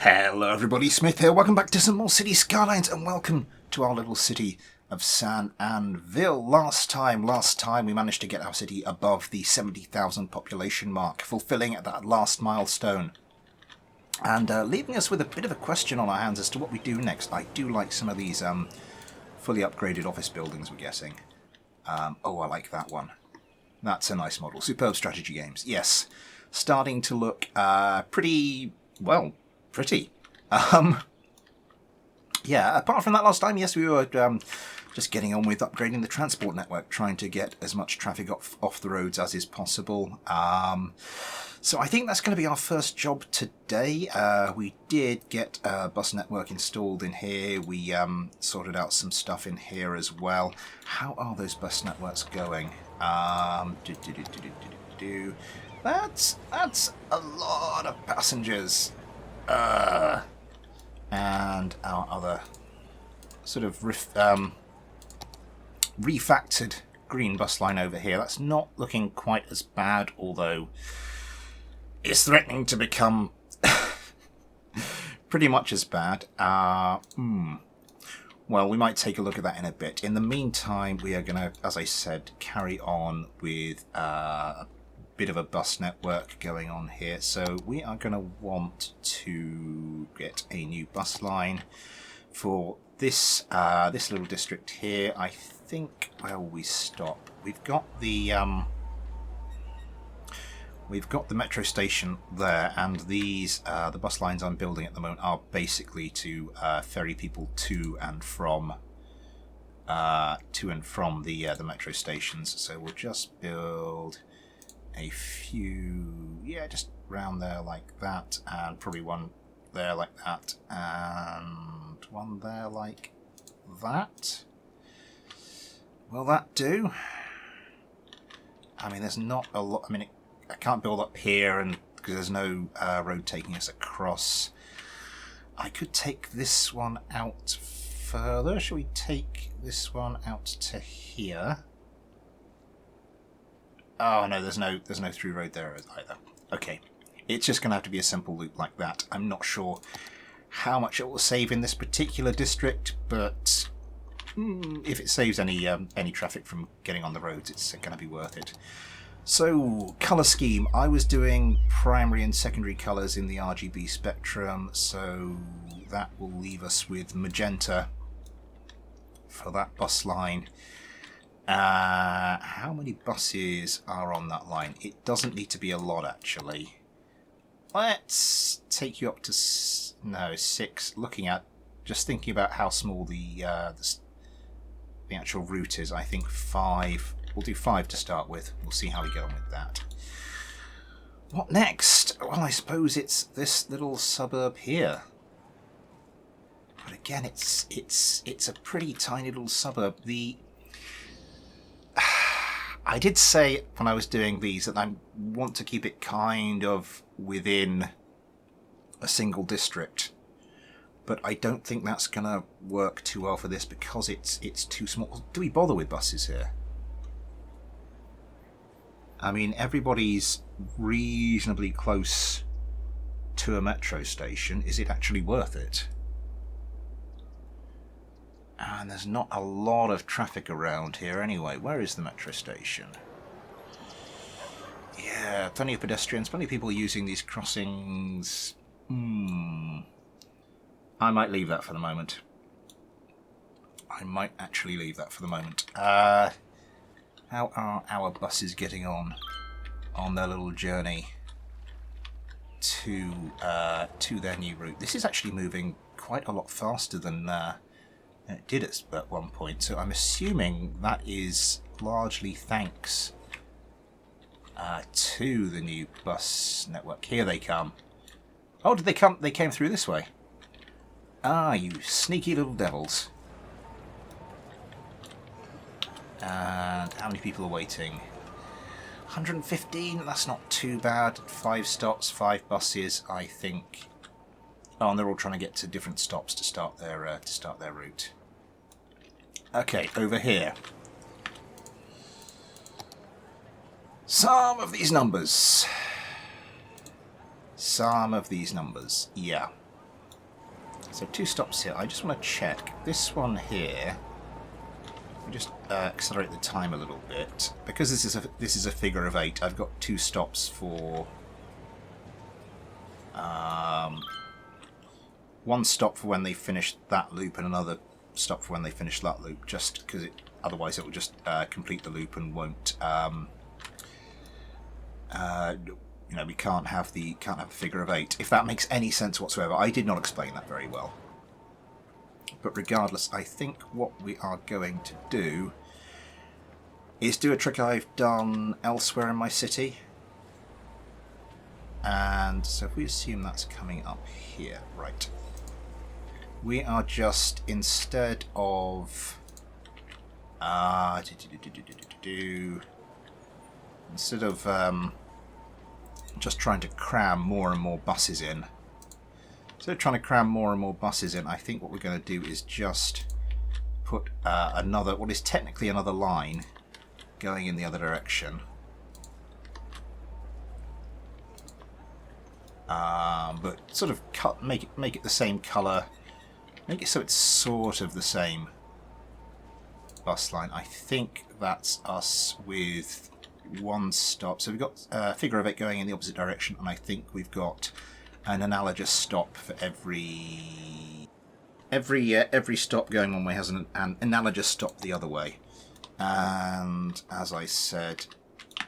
Hello everybody, Smith here. Welcome back to some more City Skylines and welcome to our little city of San Anvíl. Last time we managed to get our city above the 70,000 population mark, fulfilling that last milestone. And leaving us with a bit of a question on our hands as to what we do next. I do like some of these fully upgraded office buildings we're getting. Oh, I like that one. That's a nice model. Superb strategy games. Yes. Starting to look pretty. Yeah, apart from that last time, yes, we were just getting on with upgrading the transport network, trying to get as much traffic off the roads as is possible. So I think that's going to be our first job today. We did get a bus network installed in here. We sorted out some stuff in here as well. How are those bus networks going? That's a lot of passengers. And our other sort of refactored green bus line over here. That's not looking quite as bad, although it's threatening to become pretty much as bad. Well, we might take a look at that in a bit. In the meantime, we are going to, as I said, carry on with a bit of a bus network going on here. So we are going to want to get a new bus line for this this little district here. I think where will we stop? We've got the metro station there, and these the bus lines I'm building at the moment are basically to ferry people to and from the metro stations. So we'll just build a few, yeah, just round there like that, and probably one there like that, and one there like that. Will that do? I mean, there's not a lot. I mean, I can't build up here, and because there's no road taking us across. I could take this one out further. Shall we take this one out to here? Oh no, there's no through road there either. Okay, it's just going to have to be a simple loop like that. I'm not sure how much it will save in this particular district, but if it saves any traffic from getting on the roads, it's going to be worth it. So, colour scheme. I was doing primary and secondary colours in the RGB spectrum, so that will leave us with magenta for that bus line. How many buses are on that line? It doesn't need to be a lot, actually. Let's take you up to 6. Looking at, just thinking about how small the actual route is, I think 5. We'll do 5 to start with. We'll see how we go on with that. What next? Well, I suppose it's this little suburb here. But again, it's a pretty tiny little suburb. I did say when I was doing these that I want to keep it kind of within a single district, but I don't think that's going to work too well for this because it's too small. Do we bother with buses here? I mean, everybody's reasonably close to a metro station. Is it actually worth it? And there's not a lot of traffic around here anyway. Where is the metro station? Yeah, plenty of pedestrians, plenty of people using these crossings. I might leave that for the moment. I might actually leave that for the moment. How are our buses getting on their little journey to their new route? This is actually moving quite a lot faster than it did at one point, so I'm assuming that is largely thanks to the new bus network. Here they come. Oh, did they come? They came through this way. Ah, you sneaky little devils. And how many people are waiting? 115, that's not too bad. 5 stops, 5 buses, I think. Oh, and they're all trying to get to different stops to start their route. Okay, over here. Some of these numbers. Yeah. So 2 stops here. I just want to check this one here. We just accelerate the time a little bit because this is a figure of 8. I've got 2 stops for 1 stop for when they finish that loop and another stop for when they finish that loop. Just because otherwise it will just complete the loop and won't. You know, we can't have a figure of 8. If that makes any sense whatsoever, I did not explain that very well. But regardless, I think what we are going to do is do a trick I've done elsewhere in my city. And so if we assume that's coming up here, right. We are just, instead of just trying to cram more and more buses in. Instead of trying to cram more and more buses in, I think what we're going to do is just put another, what is technically another line, going in the other direction. But sort of make it the same colour, make it so it's sort of the same bus line. I think that's us with 1 stop. So we've got a figure of 8 going in the opposite direction, and I think we've got an analogous stop for every stop going one way has an analogous stop the other way. And as I said,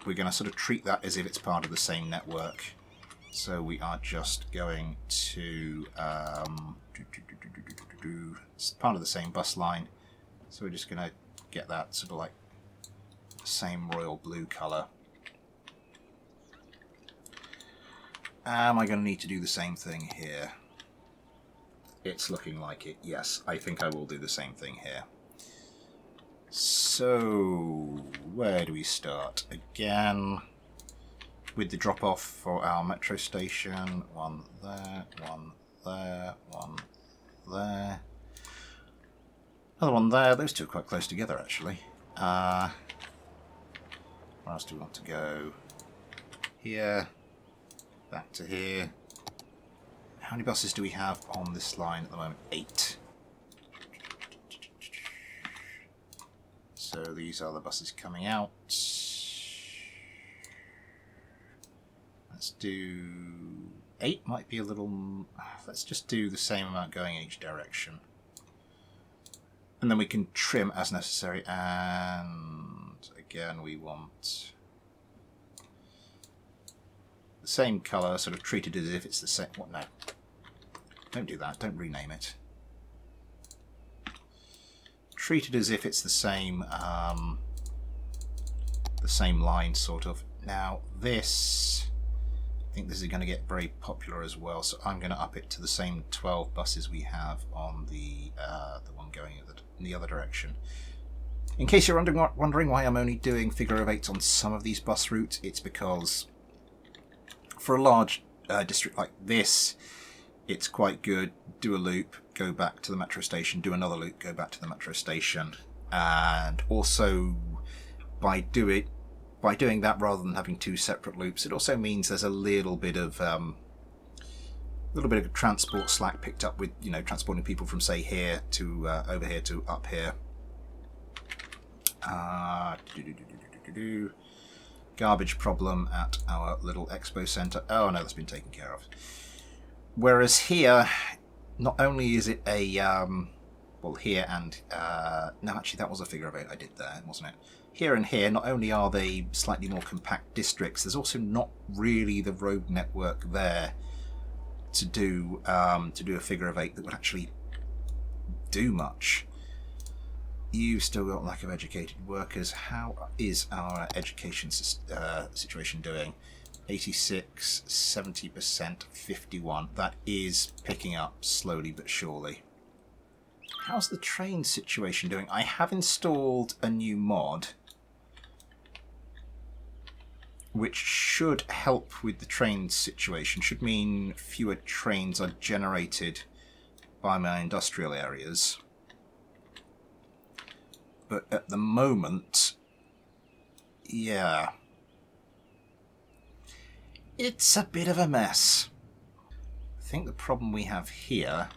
we're going to sort of treat that as if it's part of the same network. So we are just going to it's part of the same bus line. So we're just going to get that sort of like same royal blue colour. Am I going to need to do the same thing here? It's looking like it. Yes, I think I will do the same thing here. So, where do we start? Again, with the drop-off for our metro station. 1 there, 1 there, 1 there. Another one there. Those two are quite close together, actually. Where else do we want to go? Here. Back to here. How many buses do we have on this line at the moment? 8. So these are the buses coming out. Let's do 8. Might be a little. Let's just do the same amount going in each direction, and then we can trim as necessary. And again, we want the same colour, sort of treated as if it's the same. What? No, don't do that. Don't rename it. Treat it as if it's the same line, sort of. Now this, I think this is going to get very popular as well, so I'm going to up it to the same 12 buses we have on the one going in the other direction. In case you're wondering why I'm only doing figure of 8s on some of these bus routes, it's because for a large district like this, it's quite good. Do a loop, go back to the metro station, do another loop, go back to the metro station. And also by doing that rather than having 2 separate loops, it also means there's a little bit of transport slack picked up with, you know, transporting people from, say, here to over here to up here. Garbage problem at our little expo centre. Oh no, that's been taken care of. Whereas here, not only is it a well, here and no, actually that was a figure of 8 I did there, wasn't it? Here and here, not only are they slightly more compact districts, there's also not really the road network there to do a figure of 8 that would actually do much. You've still got lack of educated workers. How is our education situation doing? 86, 70%, 51. That is picking up slowly but surely. How's the train situation doing? I have installed a new mod which should help with the train situation. Should mean fewer trains are generated by my industrial areas. But at the moment, yeah, it's a bit of a mess. I think the problem we have here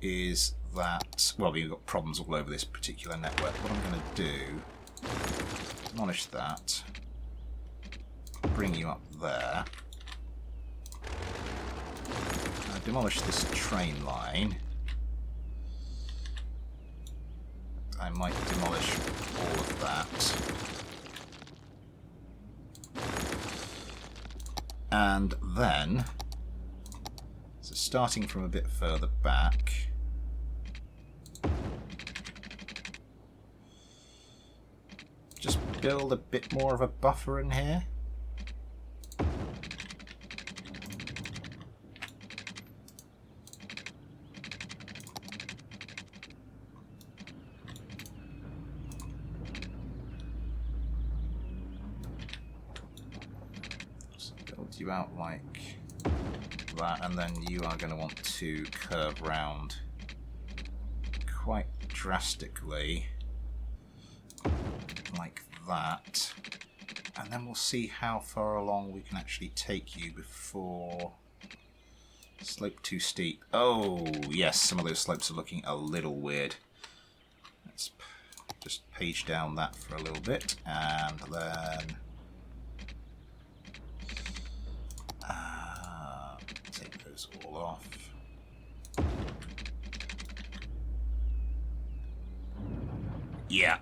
is that, well, we've got problems all over this particular network. What I'm going to do, demolish that, bring you up there, demolish this train line. I might demolish all of that. And then, so starting from a bit further back, just build a bit more of a buffer in here. You out like that, and then you are going to want to curve round quite drastically like that, and then we'll see how far along we can actually take you before slope too steep. Oh yes, some of those slopes are looking a little weird. Let's just page down that for a little bit, and then take those all off. Yeah,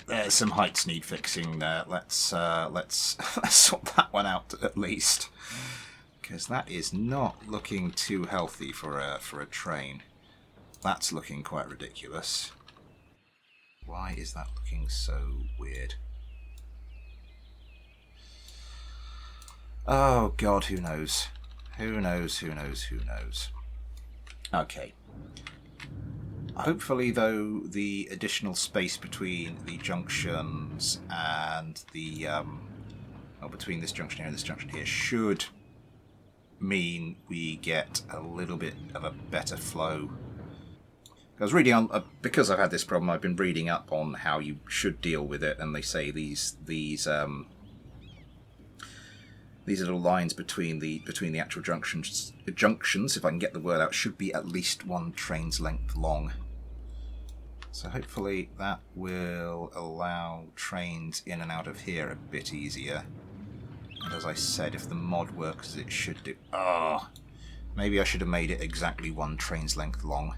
there's some heights need fixing there. Let's sort that one out at least, because that is not looking too healthy for a train. That's looking quite ridiculous. Why is that looking so weird? Oh God, who knows? Who knows, who knows, who knows? Okay. Hopefully, though, the additional space between the junctions and the... well, between this junction here and this junction here should mean we get a little bit of a better flow. I was reading on... because I've had this problem, I've been reading up on how you should deal with it, and they say these little lines between the actual junctions, if I can get the word out, should be at least one train's length long. So hopefully that will allow trains in and out of here a bit easier. And as I said, if the mod works as it should do... Oh, maybe I should have made it exactly one train's length long.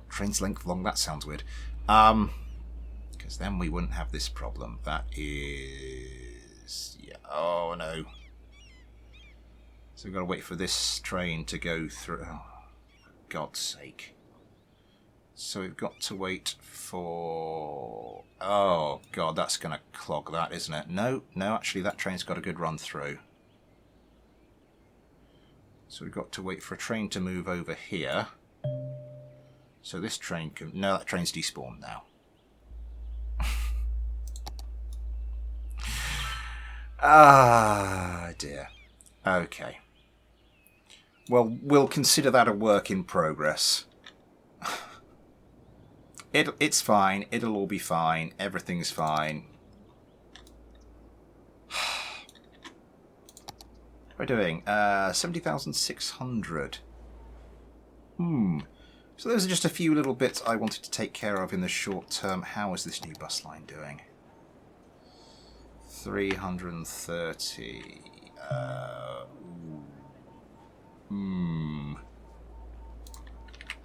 Train's length long? That sounds weird. Because then we wouldn't have this problem. That is... yeah. Oh no. So we've got to wait for this train to go through. Oh, for God's sake. So we've got to wait for... oh God, that's going to clog that, isn't it? No, actually that train's got a good run through. So we've got to wait for a train to move over here. So this train can... no, that train's despawned now. Ah, dear. Okay. Well, we'll consider that a work in progress. It's fine. It'll all be fine. Everything's fine. What are we doing? 70,600. So those are just a few little bits I wanted to take care of in the short term. How is this new bus line doing? 330.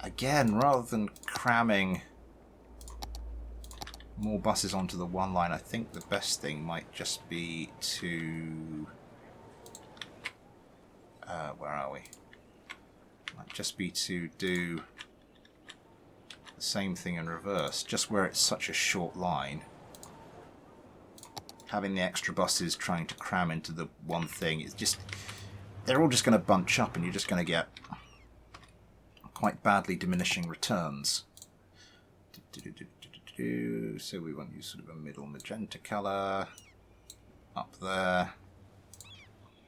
Again, rather than cramming more buses onto the one line, I think the best thing might just be to... where are we? Might just be to do the same thing in reverse, just where it's such a short line. Having the extra buses trying to cram into the one thing, it's just... they're all just going to bunch up and you're just going to get quite badly diminishing returns. So we want you sort of a middle magenta colour up there.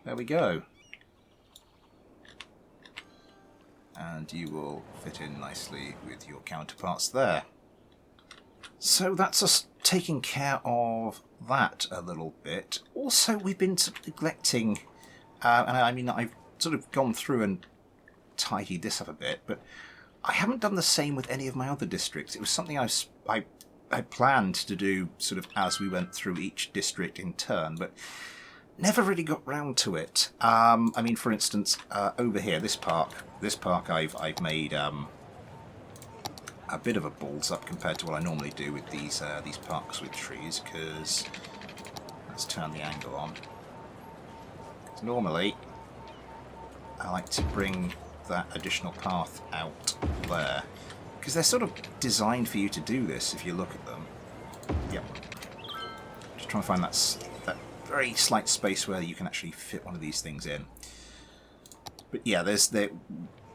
There we go. And you will fit in nicely with your counterparts there. So that's us taking care of that a little bit. Also, we've been sort of neglecting, and I mean, I've sort of gone through and tidied this up a bit, but I haven't done the same with any of my other districts. It was something I planned to do sort of as we went through each district in turn, but never really got round to it. I mean, for instance, over here, this park I've made a bit of a balls up compared to what I normally do with these parks with trees, because let's turn the angle on. Normally, I like to bring that additional path out there, because they're sort of designed for you to do this if you look at them. Yep. Just trying to find that very slight space where you can actually fit one of these things in. But yeah,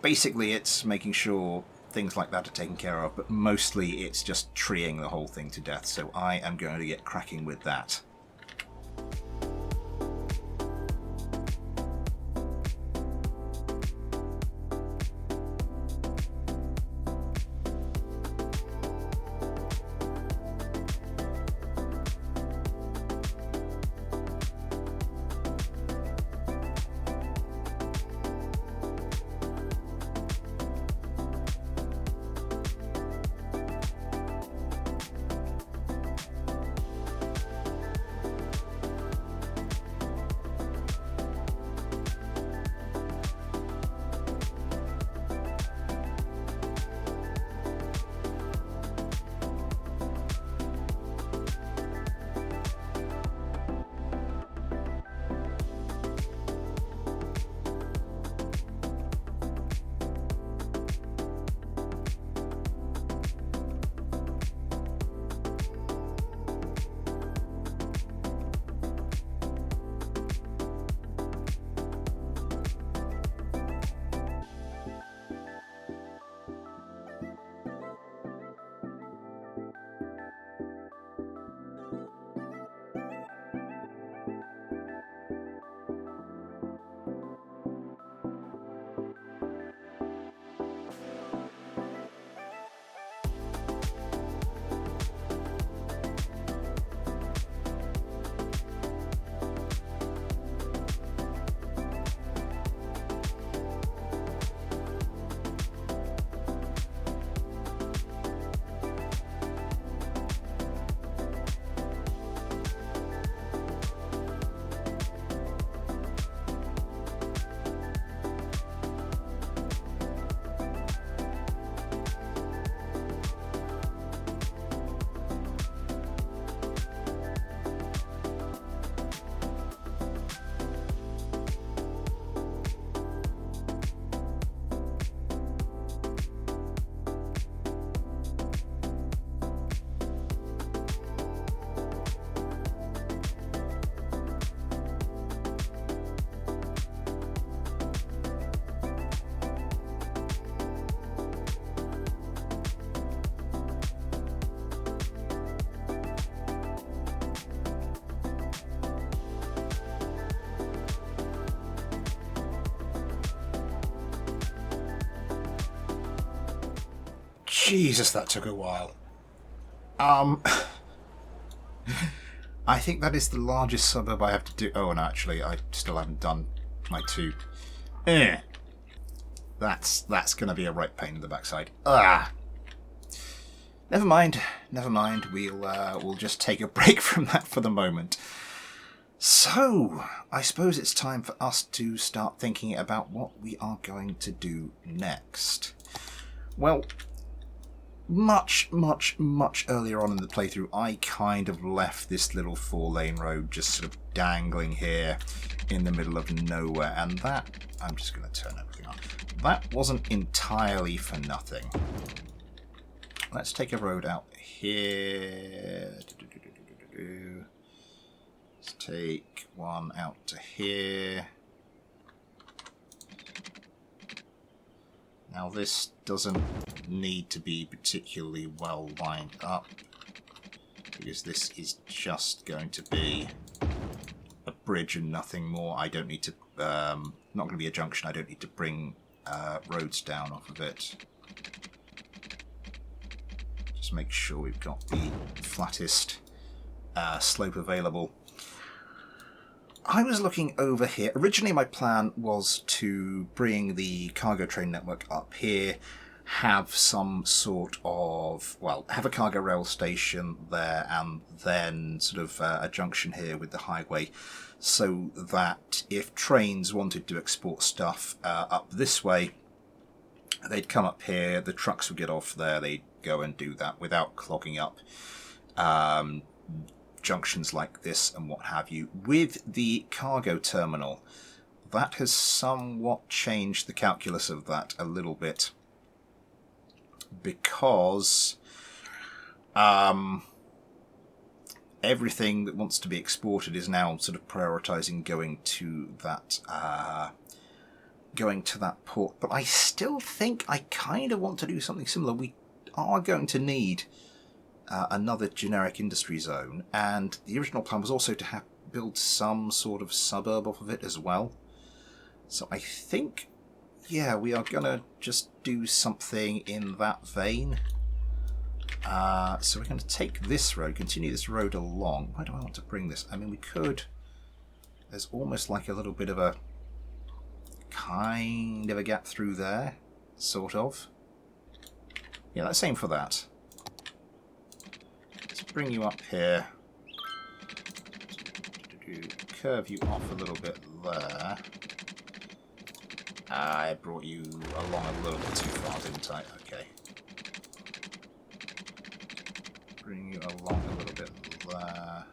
basically it's making sure things like that are taken care of, but mostly it's just treeing the whole thing to death, so I am going to get cracking with that. Jesus, that took a while. I think that is the largest suburb I have to do. Oh, and actually, I still haven't done my two. That's going to be a right pain in the backside. Never mind. We'll just take a break from that for the moment. So, I suppose it's time for us to start thinking about what we are going to do next. Well, much earlier on in the playthrough, I kind of left this little 4-lane road just sort of dangling here in the middle of nowhere, and that, I'm just going to turn everything on, that wasn't entirely for nothing. Let's take a road out here. Let's take one out to here. Now this doesn't need to be particularly well lined up, because this is just going to be a bridge and nothing more. I don't need to, not going to be a junction, I don't need to bring roads down off of it. Just make sure we've got the flattest slope available. I was looking over here. Originally my plan was to bring the cargo train network up here, have some sort of, well, have a cargo rail station there and then sort of a junction here with the highway, so that if trains wanted to export stuff up this way, they'd come up here, the trucks would get off there, they'd go and do that without clogging up junctions like this and what have you. With the cargo terminal, that has somewhat changed the calculus of that a little bit, because everything that wants to be exported is now sort of prioritizing going to that port. But I still think I kind of want to do something similar. We are going to need another generic industry zone, and the original plan was also to build some sort of suburb off of it as well. So I think, yeah, we are going to just do something in that vein. So we're going to take this road, continue this road along. Where do I want to bring this? I mean, we could... There's almost like a little bit of a kind of a gap through there, sort of. Yeah, let's aim for that. Let's bring you up here. Curve you off a little bit there. I brought you along a little bit too far, didn't I? Okay. Bring you along a little bit there.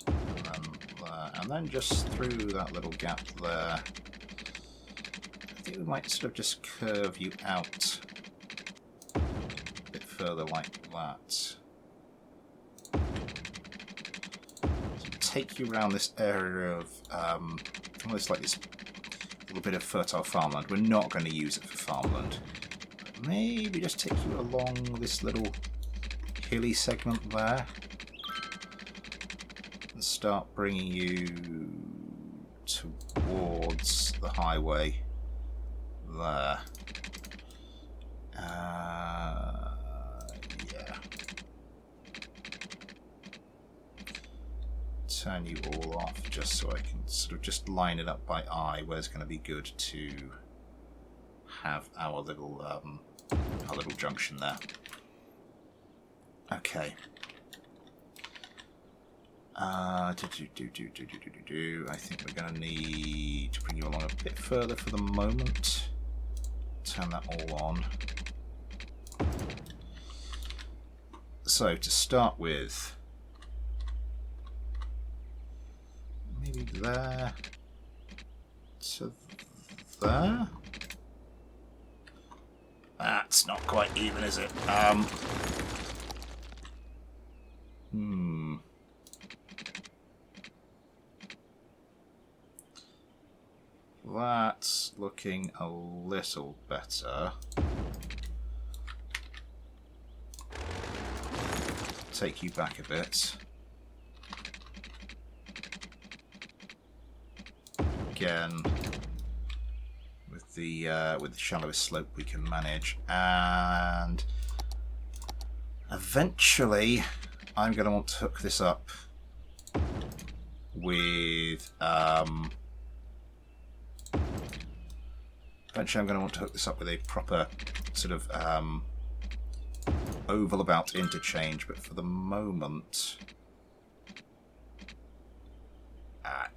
And then there. And then just through that little gap there. I think we might sort of just curve you out a bit further like that. So take you around this area of almost like this little bit of fertile farmland. We're not going to use it for farmland. But maybe just take you along this little hilly segment there and start bringing you towards the highway there. Yeah. Turn you all off just so I can sort of just line it up by eye where it's going to be good to have our little junction there. Okay. I think we're going to need to bring you along a bit further for the moment. Turn that all on. So to start with, maybe there to there. That's not quite even, is it? That's looking a little better. Take you back a bit. Again, with the shallowest slope we can manage, and eventually I'm going to want to hook this up with a proper sort of oval about interchange, but for the moment,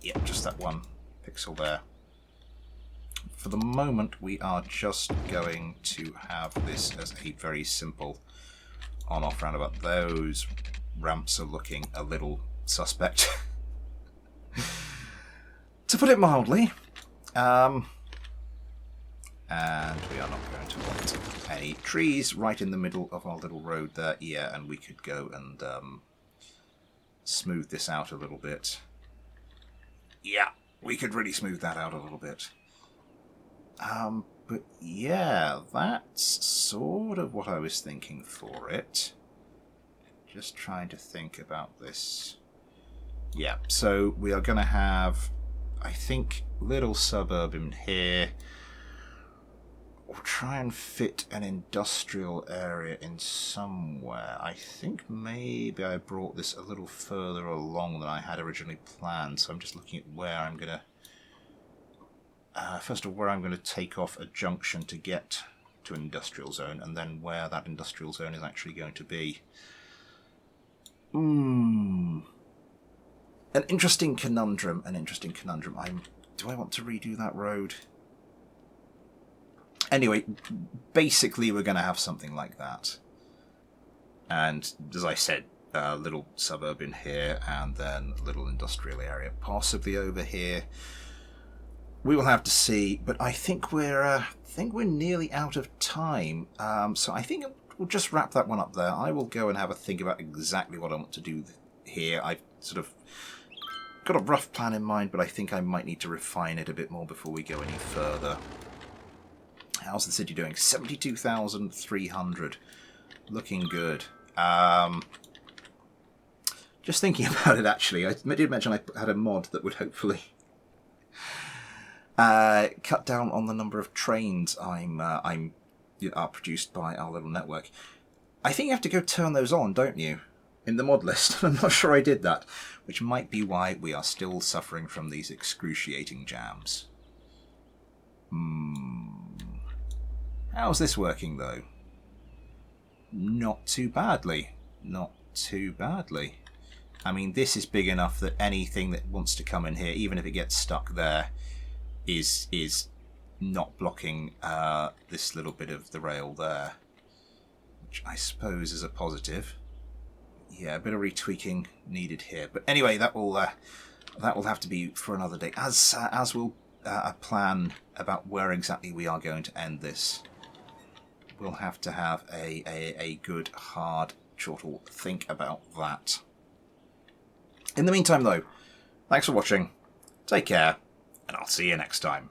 yeah, just that one pixel there. For the moment, we are just going to have this as a very simple on-off roundabout. Those ramps are looking a little suspect, to put it mildly. And we are not going to want any trees right in the middle of our little road there. Yeah, and we could go and smooth this out a little bit. Yeah, we could really smooth that out a little bit. But yeah, that's sort of what I was thinking for it. Just trying to think about this. Yeah, so we are going to have, I think, little suburb in here. We'll try and fit an industrial area in somewhere. I think maybe I brought this a little further along than I had originally planned, so I'm just looking at where I'm going to... first of all, where I'm going to take off a junction to get to an industrial zone, and then where that industrial zone is actually going to be. An interesting conundrum. Do I want to redo that road? Anyway, basically we're going to have something like that. And as I said, a little suburb in here, and then a little industrial area, possibly over here. We will have to see, but I think we're nearly out of time. So I think we'll just wrap that one up there. I will go and have a think about exactly what I want to do here. I've sort of got a rough plan in mind, but I think I might need to refine it a bit more before we go any further. How's the city doing? 72,300. Looking good. Just thinking about it, actually, I did mention I had a mod that would hopefully cut down on the number of trains are produced by our little network. I think you have to go turn those on, don't you? In the mod list. I'm not sure I did that, which might be why we are still suffering from these excruciating jams. How's this working, though? Not too badly. Not too badly. I mean, this is big enough that anything that wants to come in here, even if it gets stuck there, is not blocking this little bit of the rail there, which I suppose is a positive. Yeah, a bit of retweaking needed here, but anyway, that will have to be for another day. As will a plan about where exactly we are going to end this. We'll have to have a good, hard, chortle think about that. In the meantime, though, thanks for watching. Take care, and I'll see you next time.